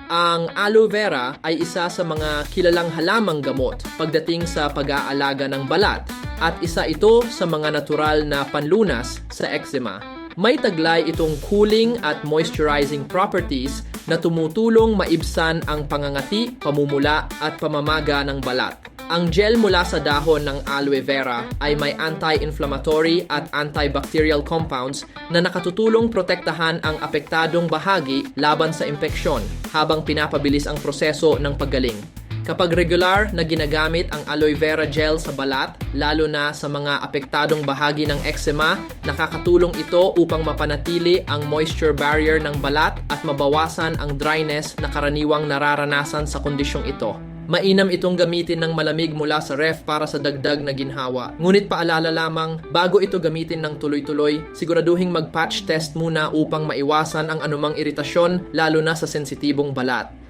Ang aloe vera ay isa sa mga kilalang halamang gamot pagdating sa pag-aalaga ng balat at isa ito sa mga natural na panlunas sa eczema. May taglay itong cooling at moisturizing properties na tumutulong maibsan ang pangangati, pamumula at pamamaga ng balat. Ang gel mula sa dahon ng aloe vera ay may anti-inflammatory at antibacterial compounds na nakatutulong protektahan ang apektadong bahagi laban sa impeksyon habang pinapabilis ang proseso ng paggaling. Kapag regular na ginagamit ang aloe vera gel sa balat, lalo na sa mga apektadong bahagi ng eczema, nakakatulong ito upang mapanatili ang moisture barrier ng balat at mabawasan ang dryness na karaniwang nararanasan sa kondisyong ito. Mainam itong gamitin ng malamig mula sa ref para sa dagdag na ginhawa. Ngunit paalala lamang, bago ito gamitin ng tuloy-tuloy, siguraduhing mag-patch test muna upang maiwasan ang anumang iritasyon lalo na sa sensitibong balat.